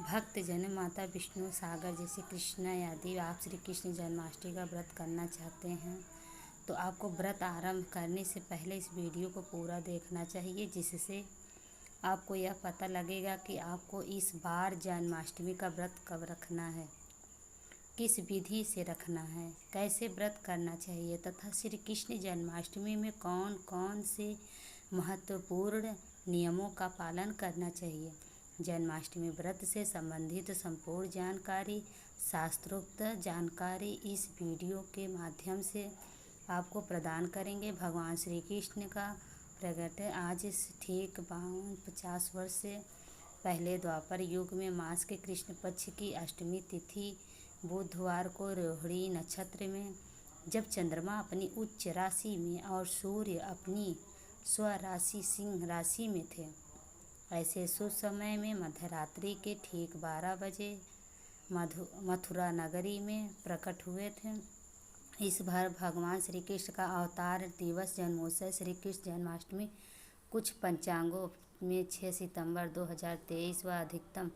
भक्तजन माता विष्णु सागर जैसे कृष्ण यदि आप श्री कृष्ण जन्माष्टमी का व्रत करना चाहते हैं तो आपको व्रत आरंभ करने से पहले इस वीडियो को पूरा देखना चाहिए, जिससे आपको यह पता लगेगा कि आपको इस बार जन्माष्टमी का व्रत कब रखना है, किस विधि से रखना है, कैसे व्रत करना चाहिए तथा श्री कृष्ण जन्माष्टमी में कौन कौन से महत्वपूर्ण नियमों का पालन करना चाहिए। जन्माष्टमी व्रत से संबंधित संपूर्ण जानकारी, शास्त्रोक्त जानकारी इस वीडियो के माध्यम से आपको प्रदान करेंगे। भगवान श्री कृष्ण का प्रगट आज ठीक 50 वर्ष से पहले द्वापर युग में मास के कृष्ण पक्ष की अष्टमी तिथि बुधवार को रोहिणी नक्षत्र में, जब चंद्रमा अपनी उच्च राशि में और सूर्य अपनी स्वराशि सिंह राशि में थे, ऐसे शुभ समय में मध्यरात्रि के ठीक 12 बजे मथुरा नगरी में प्रकट हुए थे। इस बार भगवान श्री कृष्ण का अवतार दिवस जन्मोत्सव श्री कृष्ण जन्माष्टमी कुछ पंचांगों में 6 सितंबर 2023 व अधिकतम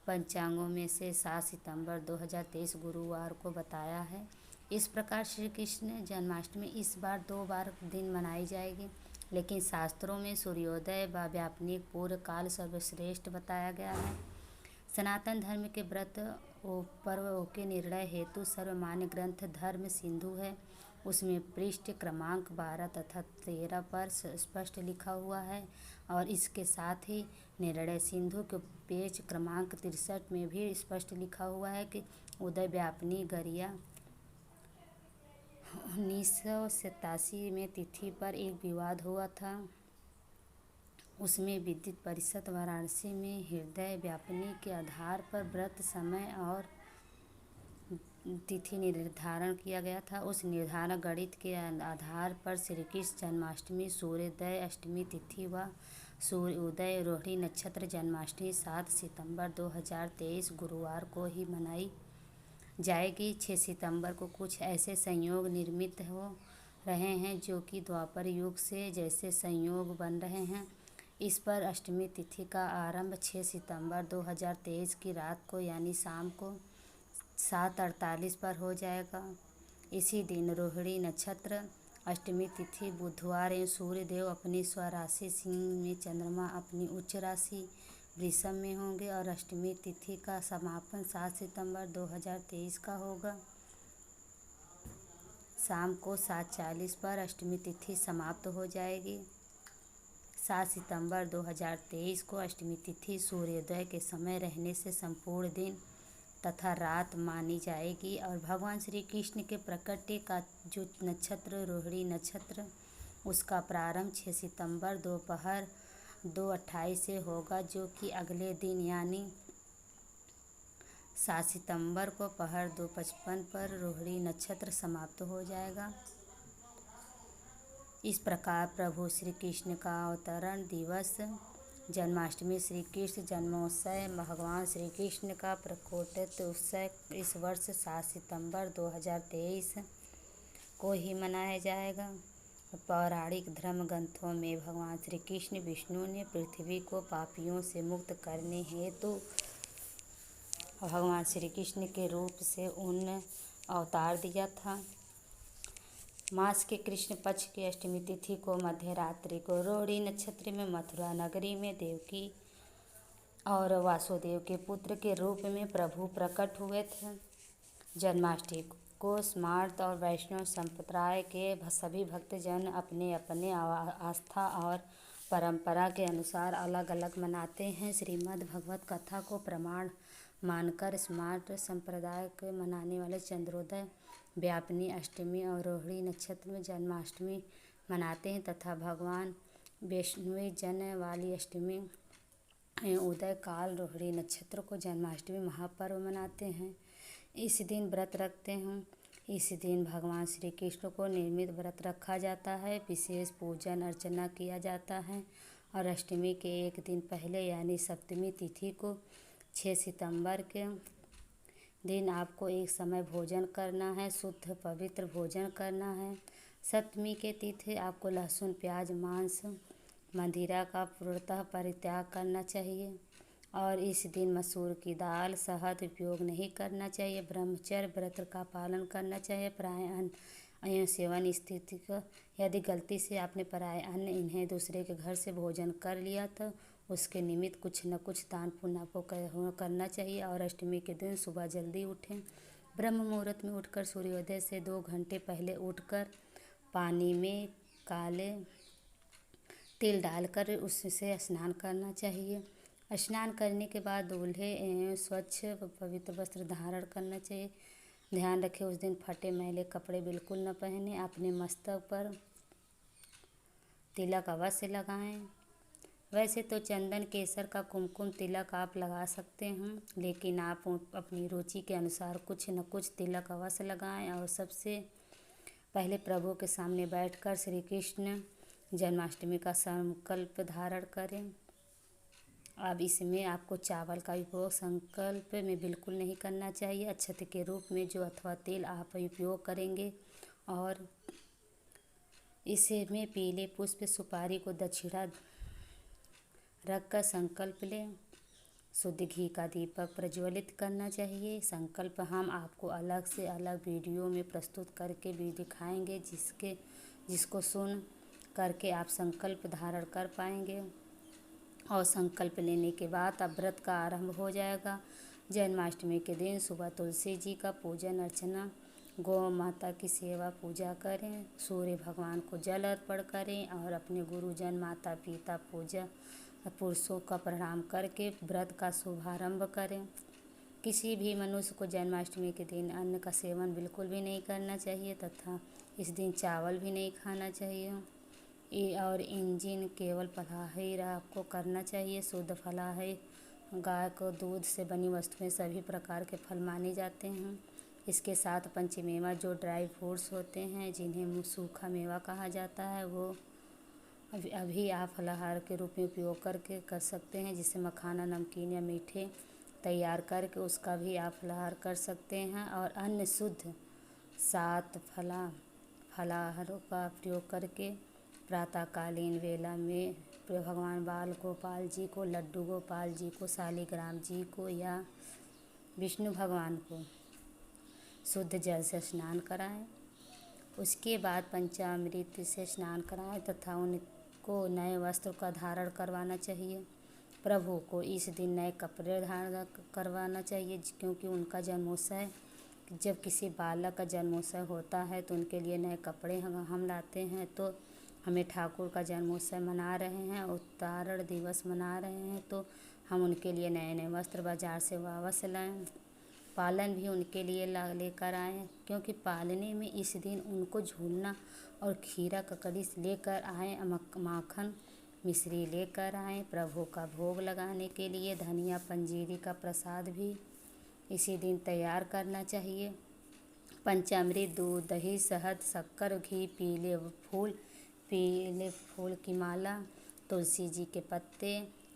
पंचांगों में से 7 सितंबर 2023 गुरुवार को बताया है। इस प्रकार श्री कृष्ण जन्माष्टमी इस बार 2 बार दिन मनाई जाएगी, लेकिन शास्त्रों में सूर्योदय व व्यापनिक पूर्व काल सर्वश्रेष्ठ बताया गया है। सनातन धर्म के व्रत पर्वों के निर्णय हेतु सर्वमान्य ग्रंथ धर्म सिंधु है। उसमें पृष्ठ क्रमांक 12 तथा 13 पर स्पष्ट लिखा हुआ है और इसके साथ ही निर्णय सिंधु के पेज क्रमांक 63 में भी स्पष्ट लिखा हुआ है कि उदय व्यापनी गरिया 1987 में तिथि पर एक विवाद हुआ था। उसमें विद्युत परिषद वाराणसी में हृदय व्यापनी के आधार पर व्रत समय और तिथि निर्धारण किया गया था। उस निर्धारण गणित के आधार पर श्री कृष्ण जन्माष्टमी सूर्योदय अष्टमी तिथि व सूर्योदय रोहिणी नक्षत्र जन्माष्टमी 7 सितंबर 2023 गुरुवार को ही मनाई जाएगी। 6 सितंबर को कुछ ऐसे संयोग निर्मित हो रहे हैं जो कि द्वापर युग से जैसे संयोग बन रहे हैं। इस पर अष्टमी तिथि का आरंभ 6 सितंबर 2023 की रात को यानी शाम को 7:48 पर हो जाएगा। इसी दिन रोहिणी नक्षत्र अष्टमी तिथि बुधवार एवं सूर्यदेव अपनी स्वराशि सिंह में, चंद्रमा अपनी उच्च राशि वृषभ में होंगे और अष्टमी तिथि का समापन 7 सितंबर 2023 का होगा। शाम को 7:40 पर अष्टमी तिथि समाप्त हो जाएगी। 7 सितंबर 2023 को अष्टमी तिथि सूर्योदय के समय रहने से संपूर्ण दिन तथा रात मानी जाएगी और भगवान श्री कृष्ण के प्रकटे का जो नक्षत्र रोहिणी नक्षत्र उसका प्रारंभ 6 सितंबर दोपहर 2:28 से होगा, जो कि अगले दिन यानी 7 सितंबर को पहर 2:55 पर रोहिणी नक्षत्र समाप्त हो जाएगा। इस प्रकार प्रभु श्री कृष्ण का अवतरण दिवस जन्माष्टमी श्री कृष्ण जन्मोत्सव भगवान श्री कृष्ण का प्रकोटित उत्सव इस वर्ष 7 सितंबर 2023 को ही मनाया जाएगा। पौराणिक धर्म ग्रंथों में भगवान श्री कृष्ण विष्णु ने पृथ्वी को पापियों से मुक्त करने हेतु भगवान श्री कृष्ण के रूप से उन अवतार दिया था। मास के कृष्ण पक्ष की अष्टमी तिथि को मध्यरात्रि को रोहिणी नक्षत्र में मथुरा नगरी में देवकी और वासुदेव के पुत्र के रूप में प्रभु प्रकट हुए थे। जन्माष्टमी को स्मार्त और वैष्णव संप्रदाय के सभी भक्तजन अपने अपने आस्था और परंपरा के अनुसार अलग अलग मनाते हैं। श्रीमद् भगवत कथा को प्रमाण मानकर स्मार्त संप्रदाय के मनाने वाले चंद्रोदय व्यापनी अष्टमी और रोहिणी नक्षत्र में जन्माष्टमी मनाते हैं तथा भगवान वैष्णवी जन वाली अष्टमी उदय काल रोहिणी नक्षत्र को जन्माष्टमी महापर्व मनाते हैं। इस दिन व्रत रखते हैं। इस दिन भगवान श्री कृष्ण को निर्मित व्रत रखा जाता है, विशेष पूजन अर्चना किया जाता है और अष्टमी के एक दिन पहले यानी सप्तमी तिथि को 6 सितंबर के दिन आपको एक समय भोजन करना है, शुद्ध पवित्र भोजन करना है। सप्तमी के तिथि आपको लहसुन प्याज मांस मदिरा का पूर्णतः परित्याग करना चाहिए। और इस दिन मसूर की दाल शहद उपयोग नहीं करना चाहिए। ब्रह्मचर्य व्रत का पालन करना चाहिए। पराय अन्न सेवन स्थिति का यदि गलती से आपने पराय अन्न इन्हें दूसरे के घर से भोजन कर लिया तो उसके निमित्त कुछ न कुछ दान पुण्य आपको करना चाहिए। और अष्टमी के दिन सुबह जल्दी उठें। ब्रह्म मुहूर्त में उठकर सूर्योदय से 2 घंटे पहले उठकर पानी में काले तिल डालकर उससे स्नान करना चाहिए। स्नान करने के बाद दूल्हे स्वच्छ पवित्र वस्त्र धारण करना चाहिए। ध्यान रखें उस दिन फटे मैले कपड़े बिल्कुल न पहने। अपने मस्तक पर तिलक अवश्य लगाएं। वैसे तो चंदन केसर का कुमकुम तिलक आप लगा सकते हैं, लेकिन आप अपनी रुचि के अनुसार कुछ न कुछ तिलक अवश्य लगाएं। और सबसे पहले प्रभु के सामने बैठकर श्री कृष्ण जन्माष्टमी का संकल्प धारण करें। अब इसमें आपको चावल का उपयोग संकल्प में बिल्कुल नहीं करना चाहिए। अक्षत के रूप में जो अथवा तेल आप उपयोग करेंगे और इसमें पीले पुष्प सुपारी को दक्षिणा रखकर संकल्प लें। शुद्ध घी का दीपक प्रज्वलित करना चाहिए। संकल्प हम आपको अलग से अलग वीडियो में प्रस्तुत करके भी दिखाएंगे, जिसको सुन करके आप संकल्प धारण कर पाएंगे। और संकल्प लेने के बाद अब व्रत का आरंभ हो जाएगा। जन्माष्टमी के दिन सुबह तुलसी जी का पूजन अर्चना, गौ माता की सेवा पूजा करें, सूर्य भगवान को जल अर्पण करें और अपने गुरुजन माता पिता पूजा पुरुषों का प्रणाम करके व्रत का शुभारंभ करें। किसी भी मनुष्य को जन्माष्टमी के दिन अन्न का सेवन बिल्कुल भी नहीं करना चाहिए तथा इस दिन चावल भी नहीं खाना चाहिए। और इंजिन केवल फलाहार आपको करना चाहिए। शुद्ध फलाहार गाय को दूध से बनी वस्तुएं सभी प्रकार के फल माने जाते हैं। इसके साथ पंचमेवा जो ड्राई फ्रूट्स होते हैं जिन्हें सूखा मेवा कहा जाता है वो अभी आप फलाहार के रूप में उपयोग करके कर सकते हैं, जिससे मखाना नमकीन या मीठे तैयार करके उसका भी आप फलाहार कर सकते हैं। और अन्य शुद्ध 7 फलाहारों का प्रयोग करके प्रातःकालीन वेला में भगवान बाल गोपाल जी को, लड्डू गोपाल जी को, शालिग्राम जी को या विष्णु भगवान को शुद्ध जल से स्नान कराएं। उसके बाद पंचामृत से स्नान कराएं तथा उनको नए वस्त्र का धारण करवाना चाहिए। प्रभु को इस दिन नए कपड़े धारण करवाना चाहिए, क्योंकि उनका जन्मोत्सव, जब किसी बालक का जन्मोत्सव होता है तो उनके लिए नए कपड़े हम लाते हैं। तो हमें ठाकुर का जन्मोत्सव मना रहे हैं, उत्तारण दिवस मना रहे हैं, तो हम उनके लिए नए नए वस्त्र बाजार से वापस लाएं। पालन भी उनके लिए लेकर आएँ, क्योंकि पालने में इस दिन उनको झूलना और खीरा ककड़ी लेकर आएँ, माखन मिश्री लेकर आएँ। प्रभु का भोग लगाने के लिए धनिया पंजीरी का प्रसाद भी इसी दिन तैयार करना चाहिए। पंचामृत, दूध, दही, शहद, शक्कर, घी, पीले फूल की माला, तुलसी जी के पत्ते।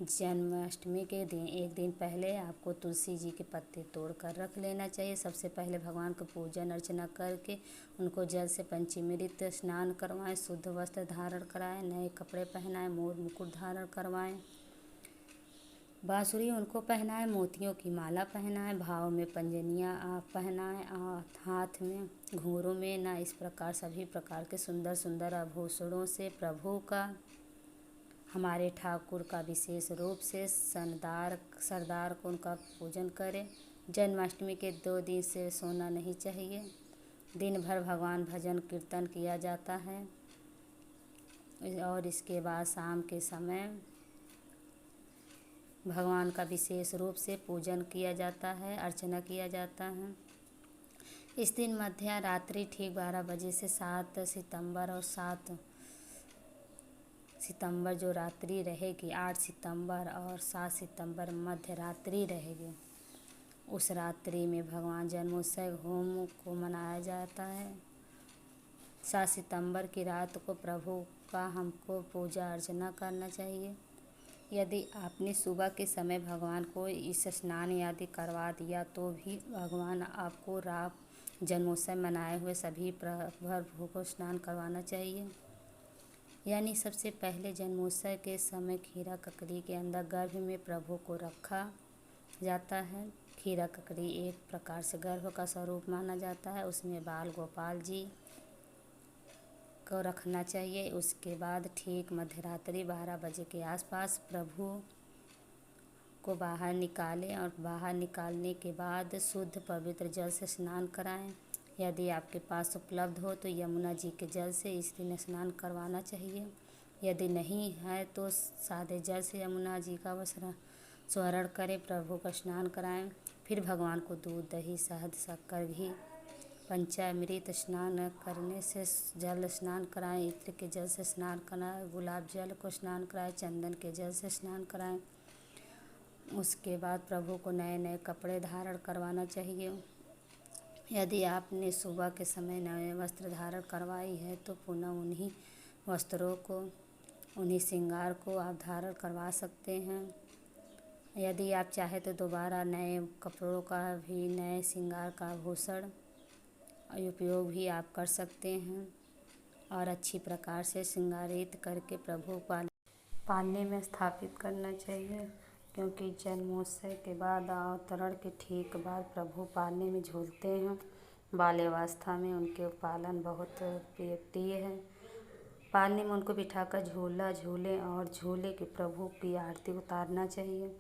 जन्माष्टमी के दिन एक दिन पहले आपको तुलसी जी के पत्ते तोड़ कर रख लेना चाहिए। सबसे पहले भगवान का पूजन अर्चना करके उनको जल से पंचामृत स्नान करवाएं, शुद्ध वस्त्र धारण कराएं, नए कपड़े पहनाएं, मोर मुकुट धारण करवाएं, बांसुरी उनको पहनाएं, मोतियों की माला पहनाएं, भाव में पंजनियाँ आप पहनाएं, हाथ में घुंघरू में ना। इस प्रकार सभी प्रकार के सुंदर सुंदर आभूषणों से प्रभु का, हमारे ठाकुर का विशेष रूप से सरदार को उनका पूजन करें। जन्माष्टमी के 2 दिन से सोना नहीं चाहिए। दिन भर भगवान भजन कीर्तन किया जाता है और इसके बाद शाम के समय भगवान का विशेष रूप से पूजन किया जाता है, अर्चना किया जाता है। इस दिन मध्य रात्रि ठीक 12 बजे से 7 सितंबर और 7 सितंबर जो रात्रि रहेगी, 8 सितंबर और 7 सितंबर मध्य रात्रि रहेगी, उस रात्रि में भगवान जन्मोत्सव होम को मनाया जाता है। 7 सितंबर की रात को प्रभु का हमको पूजा अर्चना करना चाहिए। यदि आपने सुबह के समय भगवान को इस स्नान आदि करवा दिया तो भी भगवान आपको जन्मोत्सव मनाए हुए सभी प्रभु को स्नान करवाना चाहिए। यानी सबसे पहले जन्मोत्सव के समय खीरा ककड़ी के अंदर गर्भ में प्रभु को रखा जाता है। खीरा ककड़ी एक प्रकार से गर्भ का स्वरूप माना जाता है। उसमें बाल गोपाल जी को रखना चाहिए। उसके बाद ठीक मध्यरात्रि 12 बजे के आसपास प्रभु को बाहर निकालें और बाहर निकालने के बाद शुद्ध पवित्र जल से स्नान कराएं। यदि आपके पास उपलब्ध हो तो यमुना जी के जल से इस दिन स्नान करवाना चाहिए। यदि नहीं है तो सादे जल से यमुना जी का स्वरण करें, प्रभु का स्नान कराएं। फिर भगवान को दूध, दही, शहद, शक्कर, घी, पंचामृत स्नान करने से जल स्नान कराएं। इत्र के जल से स्नान कराएं, गुलाब जल को स्नान कराएं, चंदन के जल से स्नान कराएं। उसके बाद प्रभु को नए नए कपड़े धारण करवाना चाहिए। यदि आपने सुबह के समय नए वस्त्र धारण करवाई है तो पुनः उन्हीं वस्त्रों को, उन्हीं श्रृंगार को आप धारण करवा सकते हैं। यदि आप चाहे तो दोबारा नए कपड़ों का भी, नए श्रृंगार का आभूषण उपयोग भी आप कर सकते हैं और अच्छी प्रकार से श्रृंगारित करके प्रभु पालने में स्थापित करना चाहिए। क्योंकि जन्मोत्सव के बाद अवतरण के ठीक बाद प्रभु पालने में झूलते हैं। बाल्यावस्था में उनके पालन बहुत प्रिय है। पालने में उनको बिठाकर झूला झूलें और झूले के प्रभु की आरती उतारना चाहिए।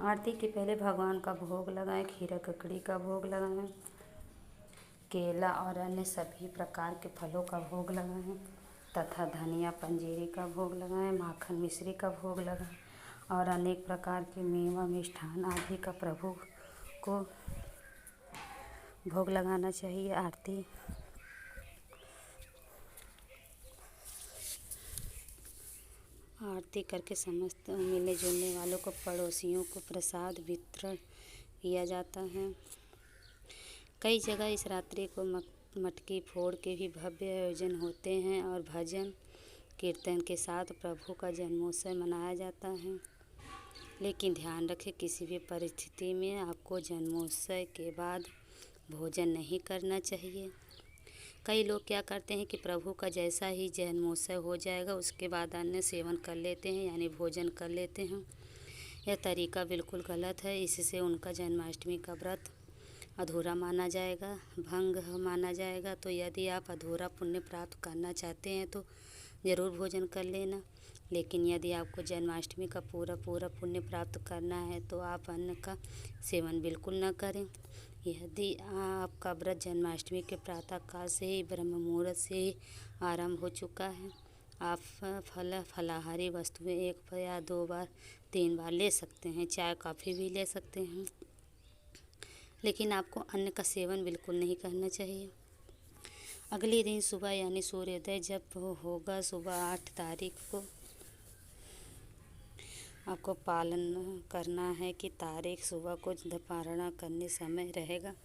आरती के पहले भगवान का भोग लगाएं, खीरा ककड़ी का भोग लगाएं, केला और अन्य सभी प्रकार के फलों का भोग लगाएं तथा धनिया पंजीरी का भोग लगाएं, माखन मिश्री का भोग लगाएं और अनेक प्रकार के मेवा, मिष्ठान आदि का प्रभु को भोग लगाना चाहिए। आरती करके समस्त मिलने जुलने वालों को, पड़ोसियों को प्रसाद वितरण किया जाता है। कई जगह इस रात्रि को मटकी फोड़ के भी भव्य आयोजन होते हैं और भजन कीर्तन के साथ प्रभु का जन्मोत्सव मनाया जाता है। लेकिन ध्यान रखें, किसी भी परिस्थिति में आपको जन्मोत्सव के बाद भोजन नहीं करना चाहिए। कई लोग क्या करते हैं कि प्रभु का जैसा ही जन्मोत्सव हो जाएगा उसके बाद अन्न सेवन कर लेते हैं, यानी भोजन कर लेते हैं। यह तरीका बिल्कुल गलत है। इससे उनका जन्माष्टमी का व्रत अधूरा माना जाएगा, भंग माना जाएगा। तो यदि आप अधूरा पुण्य प्राप्त करना चाहते हैं तो ज़रूर भोजन कर लेना। लेकिन यदि आपको जन्माष्टमी का पूरा पुण्य प्राप्त करना है तो आप अन्न का सेवन बिल्कुल न करें। यदि आपका व्रत जन्माष्टमी के प्रातःकाल से ही, ब्रह्म मुहूर्त से ही आरंभ हो चुका है, आप फलाहारी वस्तुएं 1 या 2 बार 3 बार ले सकते हैं, चाय कॉफ़ी भी ले सकते हैं, लेकिन आपको अन्न का सेवन बिल्कुल नहीं करना चाहिए। अगले दिन सुबह यानी सूर्योदय जब होगा, सुबह 8 तारीख को आपको पालन करना है कि तारीख सुबह को पारणा करने समय रहेगा,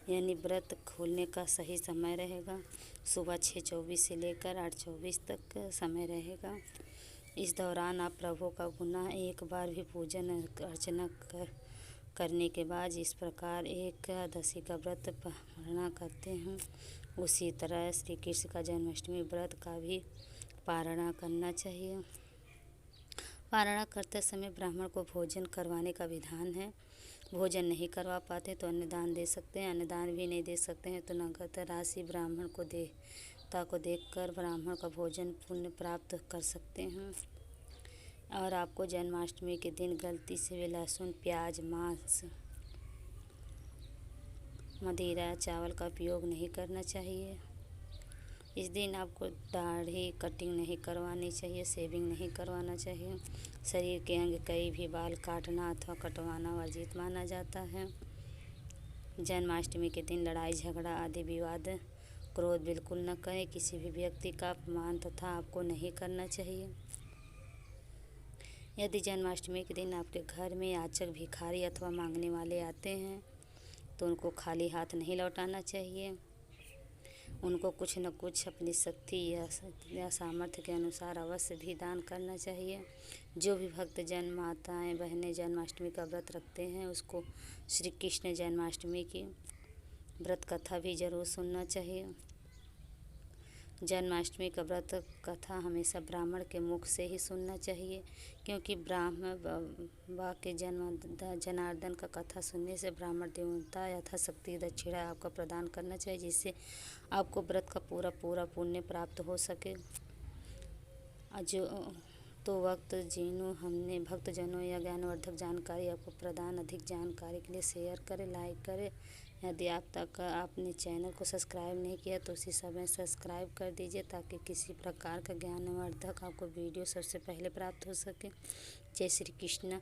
यानी व्रत खोलने का सही समय रहेगा। सुबह 6:24 से लेकर 8:24 तक समय रहेगा। इस दौरान आप प्रभु का पुनः एक बार भी पूजन अर्चना करने के बाद इस प्रकार एकादशी का व्रत पारणा करते हैं, उसी तरह श्री कृष्ण का जन्माष्टमी व्रत का भी पारणा करना चाहिए। पारणा करते समय ब्राह्मण को भोजन करवाने का विधान है। भोजन नहीं करवा पाते तो अन्नदान दे सकते हैं। अन्नदान भी नहीं दे सकते हैं तो नगद राशि ब्राह्मण को देवता को देकर ब्राह्मण का भोजन पुण्य प्राप्त कर सकते हैं। और आपको जन्माष्टमी के दिन गलती से भी लहसुन, प्याज, मांस, मदिरा, चावल का उपयोग नहीं करना चाहिए। इस दिन आपको दाढ़ी कटिंग नहीं करवानी चाहिए, शेविंग नहीं करवाना चाहिए। शरीर के अंग कई भी बाल काटना अथवा कटवाना वर्जित माना जाता है। जन्माष्टमी के दिन लड़ाई झगड़ा आदि विवाद, क्रोध बिल्कुल न करें। किसी भी व्यक्ति का अपमान तथा आपको नहीं करना चाहिए। यदि जन्माष्टमी के दिन आपके घर में याचक, भिखारी अथवा मांगने वाले आते हैं तो उनको खाली हाथ नहीं लौटाना चाहिए। उनको कुछ न कुछ अपनी शक्ति या सामर्थ्य के अनुसार अवश्य भी दान करना चाहिए। जो भी भक्तजन, माताएं, बहनें जन्माष्टमी का व्रत रखते हैं उसको श्री कृष्ण जन्माष्टमी की व्रत कथा भी जरूर सुनना चाहिए। जन्माष्टमी का व्रत कथा हमेशा ब्राह्मण के मुख से ही सुनना चाहिए, क्योंकि ब्राह्मण बाबा के जनार्दन का कथा सुनने से ब्राह्मण देवता यथाशक्ति दक्षिणा आपको प्रदान करना चाहिए, जिससे आपको व्रत का पूरा पूरा पुण्य प्राप्त हो सके। जो तो भक्तजनों या ज्ञानवर्धक जानकारी आपको प्रदान, अधिक जानकारी के लिए शेयर करें, लाइक करें। यदि आपने चैनल को सब्सक्राइब नहीं किया तो उसी समय सब्सक्राइब कर दीजिए, ताकि किसी प्रकार का ज्ञानवर्धक आपको वीडियो सबसे पहले प्राप्त हो सके। जय श्री कृष्ण।